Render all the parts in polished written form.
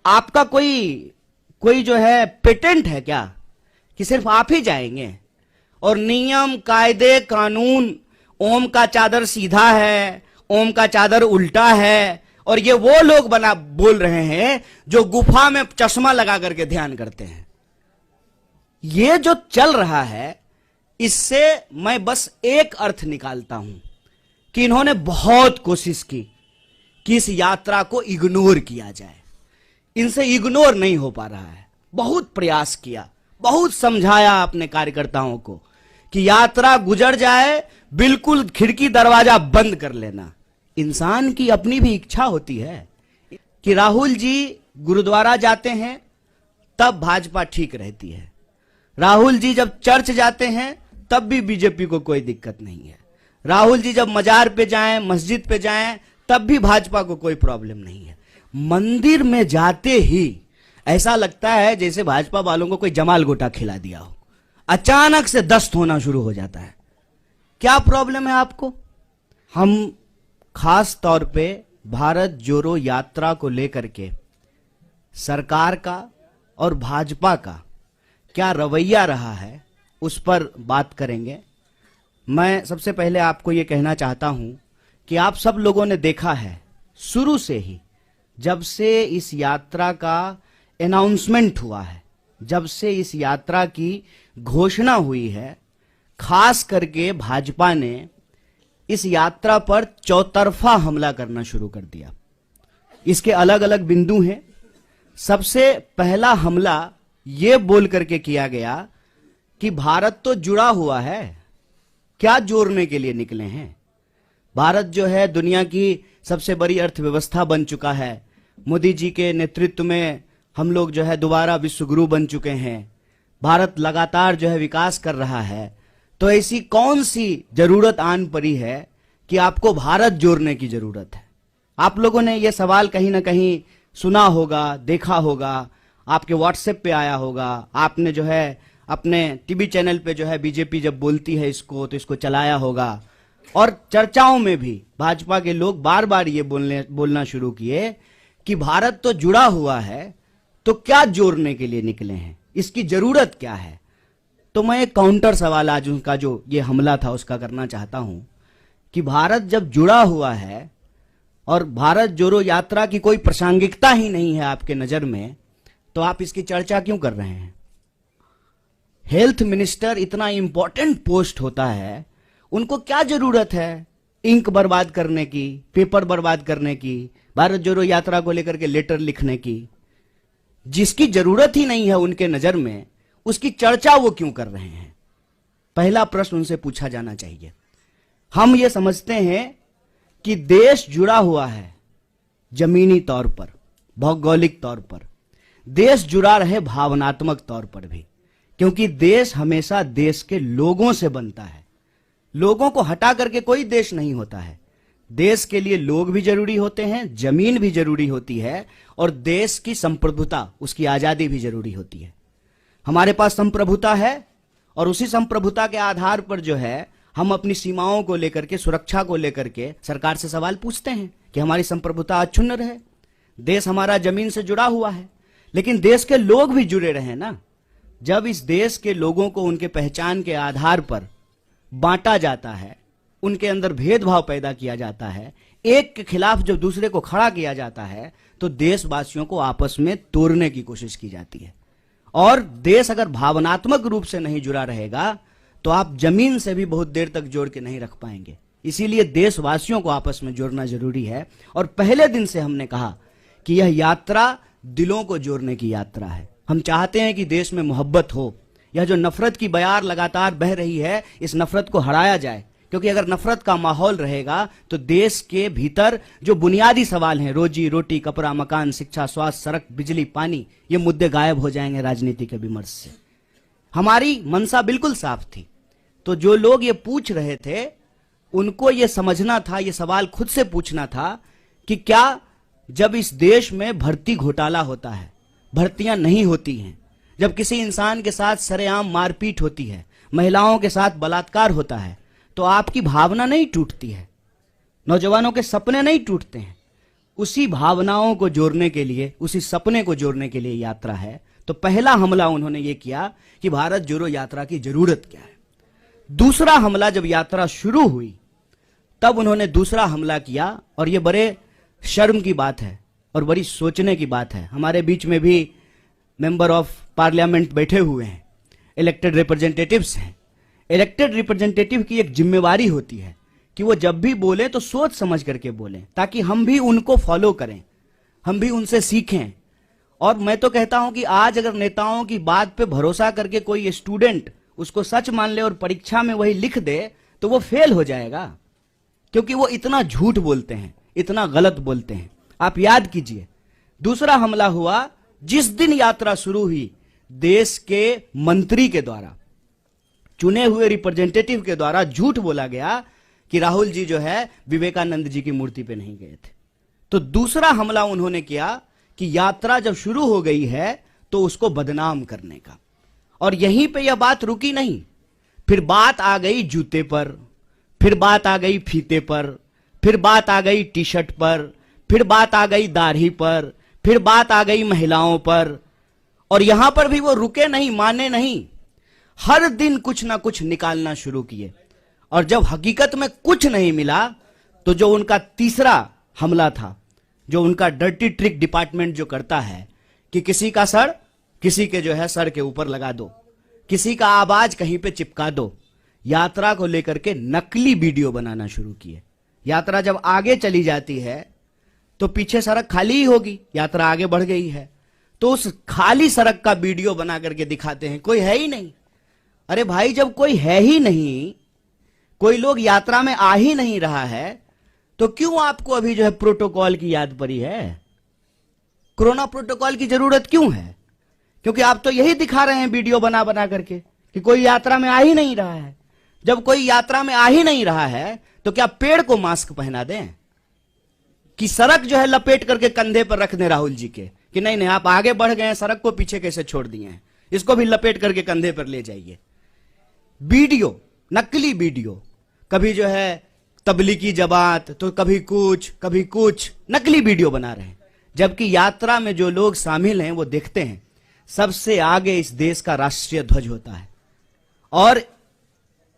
आपका कोई कोई जो है पेटेंट है क्या कि सिर्फ आप ही जाएंगे और नियम कायदे कानून, ओम का चादर सीधा है, ओम का चादर उल्टा है, और ये वो लोग बना बोल रहे हैं जो गुफा में चश्मा लगा करके ध्यान करते हैं। ये जो चल रहा है, इससे मैं बस एक अर्थ निकालता हूं कि इन्होंने बहुत कोशिश की कि इस यात्रा को इग्नोर किया जाए। इनसे इग्नोर नहीं हो पा रहा है। बहुत प्रयास किया, बहुत समझाया अपने कार्यकर्ताओं को कि यात्रा गुजर जाए, बिल्कुल खिड़की दरवाजा बंद कर लेना। इंसान की अपनी भी इच्छा होती है कि राहुल जी गुरुद्वारा जाते हैं तब भाजपा ठीक रहती है, राहुल जी जब चर्च जाते हैं तब भी बीजेपी को कोई दिक्कत नहीं है, राहुल जी जब मजार पे जाएं, मस्जिद पे जाएं, तब भी भाजपा को कोई प्रॉब्लम नहीं है। मंदिर में जाते ही ऐसा लगता है जैसे भाजपा वालों को कोई जमाल गोटा खिला दिया हो, अचानक से दस्त होना शुरू हो जाता है। क्या प्रॉब्लम है आपको? हम खास तौर पे भारत जोड़ो यात्रा को लेकर के सरकार का और भाजपा का क्या रवैया रहा है, उस पर बात करेंगे। मैं सबसे पहले आपको यह कहना चाहता हूं कि आप सब लोगों ने देखा है शुरू से ही, जब से इस यात्रा का अनाउंसमेंट हुआ है, जब से इस यात्रा की घोषणा हुई है, खास करके भाजपा ने इस यात्रा पर चौतरफा हमला करना शुरू कर दिया। इसके अलग अलग बिंदु हैं। सबसे पहला हमला यह बोल करके किया गया कि भारत तो जुड़ा हुआ है, क्या जोड़ने के लिए निकले हैं? भारत जो है दुनिया की सबसे बड़ी अर्थव्यवस्था बन चुका है। मोदी जी के नेतृत्व में हम लोग जो है दोबारा विश्व गुरु बन चुके हैं। भारत लगातार जो है विकास कर रहा है। तो ऐसी कौन सी जरूरत आन पड़ी है कि आपको भारत जोड़ने की जरूरत है? आप लोगों ने यह सवाल कहीं ना कहीं सुना होगा, देखा होगा, आपके व्हाट्सएप पे आया होगा, आपने जो है अपने टीवी चैनल पे जो है बीजेपी जब बोलती है इसको तो इसको चलाया होगा, और चर्चाओं में भी भाजपा के लोग बार बार ये बोलना शुरू किए कि भारत तो जुड़ा हुआ है, तो क्या जोड़ने के लिए निकले हैं, इसकी जरूरत क्या है? तो मैं एक काउंटर सवाल आज उनका जो ये हमला था उसका करना चाहता हूं कि भारत जब जुड़ा हुआ है और भारत जोड़ो यात्रा की कोई प्रासंगिकता ही नहीं है आपके नजर में, तो आप इसकी चर्चा क्यों कर रहे हैं? हेल्थ मिनिस्टर इतना इंपॉर्टेंट पोस्ट होता है, उनको क्या जरूरत है इंक बर्बाद करने की, पेपर बर्बाद करने की, भारत जोड़ो यात्रा को लेकर के लेटर लिखने की? जिसकी जरूरत ही नहीं है उनके नजर में, उसकी चर्चा वो क्यों कर रहे हैं? पहला प्रश्न उनसे पूछा जाना चाहिए। हम ये समझते हैं कि देश जुड़ा हुआ है जमीनी तौर पर, भौगोलिक तौर पर, देश जुड़ा रहे भावनात्मक तौर पर भी, क्योंकि देश हमेशा देश के लोगों से बनता है। लोगों को हटा करके कोई देश नहीं होता है। देश के लिए लोग भी जरूरी होते हैं, जमीन भी जरूरी होती है, और देश की संप्रभुता, उसकी आजादी भी जरूरी होती है। हमारे पास संप्रभुता है और उसी संप्रभुता के आधार पर जो है हम अपनी सीमाओं को लेकर के, सुरक्षा को लेकर के सरकार से सवाल पूछते हैं कि हमारी संप्रभुता अक्षुण्ण रहे। देश हमारा जमीन से जुड़ा हुआ है, लेकिन देश के लोग भी जुड़े रहे ना। जब इस देश के लोगों को उनके पहचान के आधार पर बांटा जाता है, उनके अंदर भेदभाव पैदा किया जाता है, एक के खिलाफ जब दूसरे को खड़ा किया जाता है, तो देशवासियों को आपस में तोड़ने की कोशिश की जाती है। और देश अगर भावनात्मक रूप से नहीं जुड़ा रहेगा तो आप जमीन से भी बहुत देर तक जोड़ के नहीं रख पाएंगे। इसीलिए देशवासियों को आपस में जोड़ना जरूरी है। और पहले दिन से हमने कहा कि यह यात्रा दिलों को जोड़ने की यात्रा है। हम चाहते हैं कि देश में मोहब्बत हो। यह जो नफरत की बयार लगातार बह रही है, इस नफरत को हराया जाए, क्योंकि अगर नफरत का माहौल रहेगा तो देश के भीतर जो बुनियादी सवाल हैं, रोजी रोटी, कपड़ा, मकान, शिक्षा, स्वास्थ्य, सड़क, बिजली, पानी, ये मुद्दे गायब हो जाएंगे राजनीति के विमर्श से। हमारी मंशा बिल्कुल साफ थी। तो जो लोग ये पूछ रहे थे उनको ये समझना था, ये सवाल खुद से पूछना था कि क्या जब इस देश में भर्ती घोटाला होता है, भर्तियां नहीं होती हैं, जब किसी इंसान के साथ सरेआम मारपीट होती है, महिलाओं के साथ बलात्कार होता है, तो आपकी भावना नहीं टूटती है, नौजवानों के सपने नहीं टूटते हैं, उसी भावनाओं को जोड़ने के लिए, उसी सपने को जोड़ने के लिए यात्रा है। तो पहला हमला उन्होंने ये किया कि भारत जोड़ो यात्रा की जरूरत क्या है। दूसरा हमला जब यात्रा शुरू हुई तब उन्होंने दूसरा हमला किया, और ये बड़े शर्म की बात है और बड़ी सोचने की बात है। हमारे बीच में भी मेंबर ऑफ पार्लियामेंट बैठे हुए हैं, इलेक्टेड रिप्रेजेंटेटिव्स हैं। इलेक्टेड रिप्रेजेंटेटिव की एक जिम्मेवारी होती है कि वो जब भी बोले तो सोच समझ करके बोलें, ताकि हम भी उनको फॉलो करें, हम भी उनसे सीखें। और मैं तो कहता हूं कि आज अगर नेताओं की बात पे भरोसा करके कोई स्टूडेंट उसको सच मान ले और परीक्षा में वही लिख दे तो वो फेल हो जाएगा, क्योंकि वो इतना झूठ बोलते हैं, इतना गलत बोलते हैं। आप याद कीजिए, दूसरा हमला हुआ जिस दिन यात्रा शुरू हुई, देश के मंत्री के द्वारा, चुने हुए रिप्रेजेंटेटिव के द्वारा झूठ बोला गया कि राहुल जी जो है विवेकानंद जी की मूर्ति पे नहीं गए थे। तो दूसरा हमला उन्होंने किया कि यात्रा जब शुरू हो गई है तो उसको बदनाम करने का। और यहीं पे यह बात रुकी नहीं, फिर बात आ गई जूते पर, फिर बात आ गई फीते पर, फिर बात आ गई टी शर्ट पर, फिर बात आ गई दाढ़ी पर, फिर बात आ गई महिलाओं पर। और यहां पर भी वो रुके नहीं, माने नहीं, हर दिन कुछ ना कुछ निकालना शुरू किए। और जब हकीकत में कुछ नहीं मिला तो जो उनका तीसरा हमला था, जो उनका डर्टी ट्रिक डिपार्टमेंट जो करता है कि किसी का सर किसी के जो है सर के ऊपर लगा दो, किसी का आवाज कहीं पे चिपका दो, यात्रा को लेकर के नकली वीडियो बनाना शुरू किए। यात्रा जब आगे चली जाती है तो पीछे सड़क खाली ही होगी, यात्रा आगे बढ़ गई है तो उस खाली सड़क का वीडियो बना करके दिखाते हैं, कोई है ही नहीं। अरे भाई, जब कोई है ही नहीं, कोई लोग यात्रा में आ ही नहीं रहा है, तो क्यों आपको अभी जो है प्रोटोकॉल की याद पड़ी है? कोरोना प्रोटोकॉल की जरूरत क्यों है? क्योंकि आप तो यही दिखा रहे हैं वीडियो बना बना करके कि कोई यात्रा में आ ही नहीं रहा है। जब कोई यात्रा में आ ही नहीं रहा है तो क्या पेड़ को मास्क पहना दें कि सड़क जो है लपेट करके कंधे पर रख दें राहुल जी के कि नहीं नहीं आप आगे बढ़ गए हैं, सड़क को पीछे कैसे छोड़ दिए हैं, इसको भी लपेट करके कंधे पर ले जाइए। वीडियो, नकली वीडियो, कभी जो है तबलीगी जमात तो कभी कुछ नकली वीडियो बना रहे हैं। जबकि यात्रा में जो लोग शामिल हैं वो देखते हैं सबसे आगे इस देश का राष्ट्रीय ध्वज होता है। और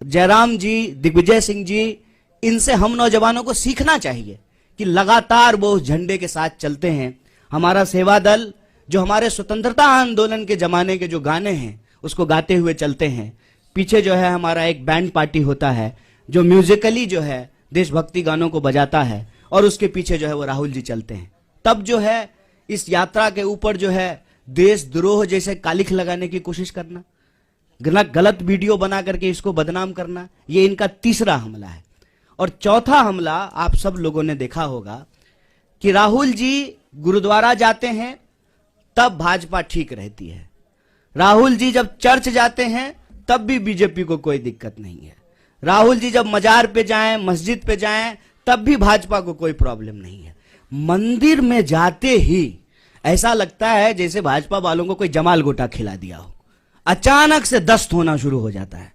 जयराम जी, दिग्विजय सिंह जी, इनसे हम नौजवानों को सीखना चाहिए कि लगातार वो उस झंडे के साथ चलते हैं। हमारा सेवा दल जो हमारे स्वतंत्रता आंदोलन के जमाने के जो गाने हैं उसको गाते हुए चलते हैं। पीछे जो है हमारा एक बैंड पार्टी होता है जो म्यूजिकली जो है देशभक्ति गानों को बजाता है, और उसके पीछे जो है वो राहुल जी चलते हैं। तब जो है इस यात्रा के ऊपर जो है देशद्रोह जैसे कालिख लगाने की कोशिश करना, गलत वीडियो बना करके इसको बदनाम करना, ये इनका तीसरा हमला है। और चौथा हमला आप सब लोगों ने देखा होगा कि राहुल जी गुरुद्वारा जाते हैं तब भाजपा ठीक रहती है, राहुल जी जब चर्च जाते हैं तब भी बीजेपी को कोई दिक्कत नहीं है, राहुल जी जब मजार पे जाएं, मस्जिद पे जाएं तब भी भाजपा को कोई प्रॉब्लम नहीं है। मंदिर में जाते ही ऐसा लगता है जैसे भाजपा वालों को कोई जमाल गोटा खिला दिया हो, अचानक से दस्त होना शुरू हो जाता है।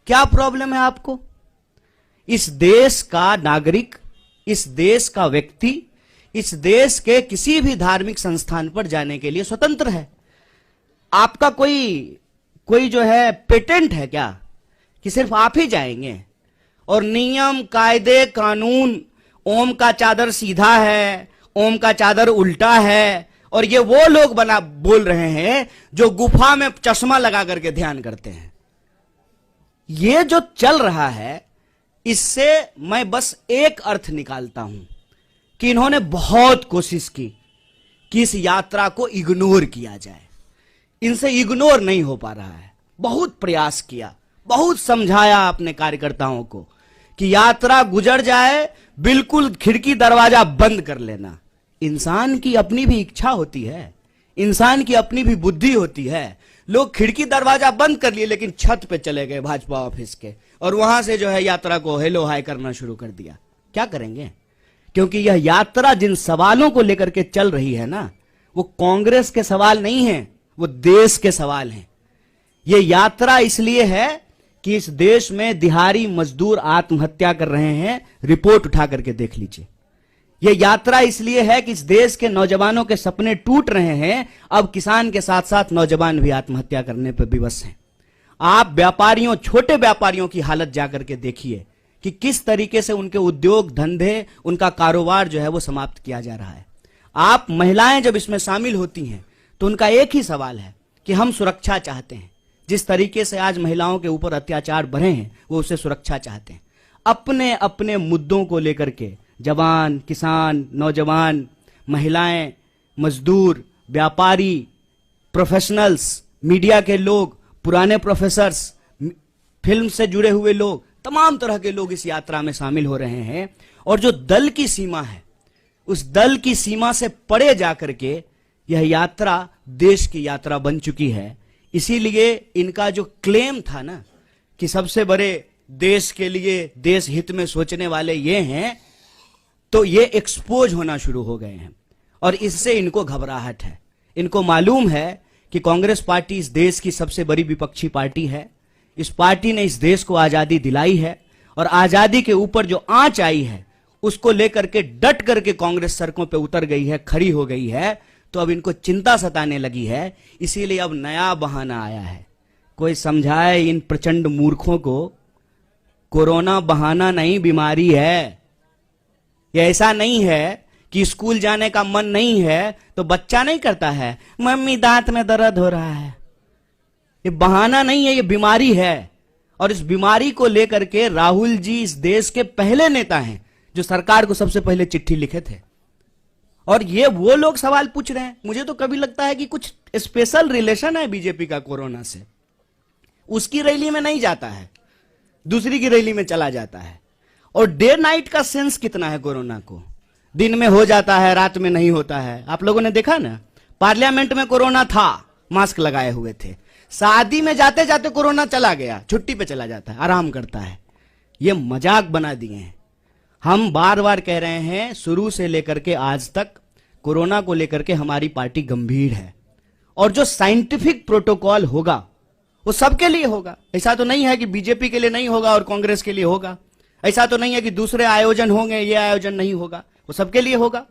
क्या प्रॉब्लम है आपको? इस देश का नागरिक, इस देश का व्यक्ति, इस देश के किसी भी धार्मिक संस्थान पर जाने के लिए स्वतंत्र है। आपका कोई जो है पेटेंट है क्या कि सिर्फ आप ही जाएंगे? और नियम, कायदे, कानून, ओम का चादर सीधा है, ओम का चादर उल्टा है, और ये वो लोग बोल रहे हैं जो गुफा में चश्मा लगा करके ध्यान करते हैं। ये जो चल रहा है इससे मैं बस एक अर्थ निकालता हूं कि इन्होंने बहुत कोशिश की कि इस यात्रा को इग्नोर किया जाए। इनसे इग्नोर नहीं हो पा रहा है। बहुत प्रयास किया, बहुत समझाया अपने कार्यकर्ताओं को कि यात्रा गुजर जाए, बिल्कुल खिड़की दरवाजा बंद कर लेना। इंसान की अपनी भी इच्छा होती है, इंसान की अपनी भी बुद्धि होती है। लोग खिड़की दरवाजा बंद कर लिए लेकिन छत पे चले गए भाजपा ऑफिस के, और वहां से जो है यात्रा को हेलो हाय करना शुरू कर दिया। क्या करेंगे? क्योंकि यह यात्रा जिन सवालों को लेकर के चल रही है ना, वो कांग्रेस के सवाल नहीं है, वो देश के सवाल हैं। ये यात्रा इसलिए है कि इस देश में दिहाड़ी मजदूर आत्महत्या कर रहे हैं। रिपोर्ट उठा करके देख लीजिए। यह यात्रा इसलिए है कि इस देश के नौजवानों के सपने टूट रहे हैं। अब किसान के साथ साथ नौजवान भी आत्महत्या करने पर विवश हैं। आप व्यापारियों, छोटे व्यापारियों की हालत जाकर के देखिए कि किस तरीके से उनके उद्योग धंधे, उनका कारोबार जो है वो समाप्त किया जा रहा है। आप महिलाएं जब इसमें शामिल होती हैं तो उनका एक ही सवाल है कि हम सुरक्षा चाहते हैं। जिस तरीके से आज महिलाओं के ऊपर अत्याचार बढ़े हैं वो उससे सुरक्षा चाहते हैं। अपने अपने मुद्दों को लेकर के जवान, किसान, नौजवान, महिलाएं, मजदूर, व्यापारी, प्रोफेशनल्स, मीडिया के लोग, पुराने प्रोफेसर्स, फिल्म से जुड़े हुए लोग, तमाम तरह के लोग इस यात्रा में शामिल हो रहे हैं। और जो दल की सीमा है, उस दल की सीमा से परे जाकर के यह यात्रा देश की यात्रा बन चुकी है। इसीलिए इनका जो क्लेम था ना कि सबसे बड़े देश के लिए, देश हित में सोचने वाले ये हैं, तो ये एक्सपोज होना शुरू हो गए हैं और इससे इनको घबराहट है। इनको मालूम है कि कांग्रेस पार्टी इस देश की सबसे बड़ी विपक्षी पार्टी है। इस पार्टी ने इस देश को आजादी दिलाई है और आजादी के ऊपर जो आंच आई है उसको लेकर के डट करके कांग्रेस सड़कों पे उतर गई है, खड़ी हो गई है। तो अब इनको चिंता सताने लगी है, इसीलिए अब नया बहाना आया है। कोई समझाए इन प्रचंड मूर्खों को, कोरोना बहाना नहीं, बीमारी है। यह ऐसा नहीं है कि स्कूल जाने का मन नहीं है तो बच्चा नहीं करता है, मम्मी दांत में दर्द हो रहा है। ये बहाना नहीं है, ये बीमारी है। और इस बीमारी को लेकर के राहुल जी इस देश के पहले नेता हैं जो सरकार को सबसे पहले चिट्ठी लिखे थे। और ये वो लोग सवाल पूछ रहे हैं। मुझे तो कभी लगता है कि कुछ स्पेशल रिलेशन है बीजेपी का कोरोना से। उसकी रैली में नहीं जाता है, दूसरी की रैली में चला जाता है। और डे नाइट का सेंस कितना है कोरोना को, दिन में हो जाता है, रात में नहीं होता है। आप लोगों ने देखा ना, पार्लियामेंट में कोरोना था, मास्क लगाए हुए थे। शादी में जाते जाते कोरोना चला गया, छुट्टी पे चला जाता है, आराम करता है। ये मजाक बना दिए हैं। हम बार बार कह रहे हैं, शुरू से लेकर के आज तक कोरोना को लेकर के हमारी पार्टी गंभीर है। और जो साइंटिफिक प्रोटोकॉल होगा वो सबके लिए होगा। ऐसा तो नहीं है कि बीजेपी के लिए नहीं होगा और कांग्रेस के लिए होगा। ऐसा तो नहीं है कि दूसरे आयोजन होंगे, ये आयोजन नहीं होगा, वो सबके लिए होगा।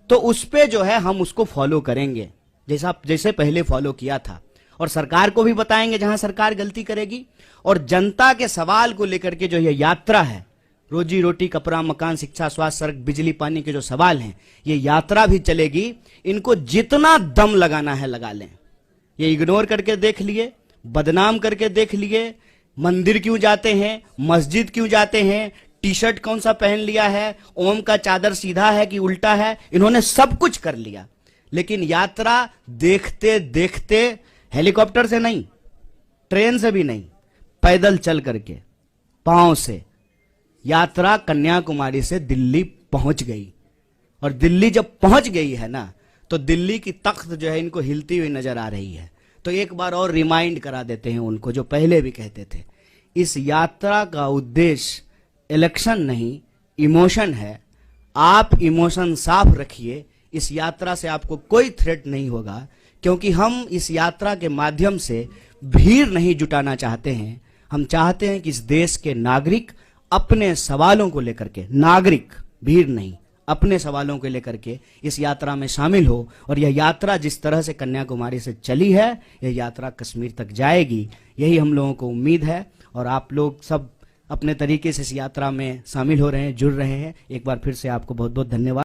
तो उस पे जो है हम उसको फॉलो करेंगे, जैसे पहले फॉलो किया था। और सरकार को भी बताएंगे जहां सरकार गलती करेगी। और जनता के सवाल को लेकर के जो यह यात्रा है, रोजी रोटी, कपड़ा, मकान, शिक्षा, स्वास्थ्य, सड़क, बिजली, पानी के जो सवाल हैं, ये यात्रा भी चलेगी। इनको जितना दम लगाना है लगा लें। ये इग्नोर करके देख लिए, बदनाम करके देख लिए, मंदिर क्यों जाते हैं, मस्जिद क्यों जाते हैं, टी शर्ट कौन सा पहन लिया है, ओम का चादर सीधा है कि उल्टा है, इन्होंने सब कुछ कर लिया। लेकिन यात्रा देखते देखते हेलीकॉप्टर से नहीं, ट्रेन से भी नहीं, पैदल चल करके, पांव से यात्रा कन्याकुमारी से दिल्ली पहुंच गई। और दिल्ली जब पहुंच गई है ना, तो दिल्ली की तख्त जो है इनको हिलती हुई नजर आ रही है। तो एक बार और रिमाइंड करा देते हैं उनको, जो पहले भी कहते थे, इस यात्रा का उद्देश्य इलेक्शन नहीं, इमोशन है। आप इमोशन साफ रखिए। इस यात्रा से आपको कोई थ्रेट नहीं होगा, क्योंकि हम इस यात्रा के माध्यम से भीड़ नहीं जुटाना चाहते हैं। हम चाहते हैं कि इस देश के नागरिक अपने सवालों को लेकर के, नागरिक, भीड़ नहीं, अपने सवालों को लेकर के इस यात्रा में शामिल हो। और यह यात्रा जिस तरह से कन्याकुमारी से चली है, यह यात्रा कश्मीर तक जाएगी, यही हम लोगों को उम्मीद है। और आप लोग सब अपने तरीके से इस यात्रा में शामिल हो रहे हैं, जुड़ रहे हैं। एक बार फिर से आपको बहुत बहुत धन्यवाद।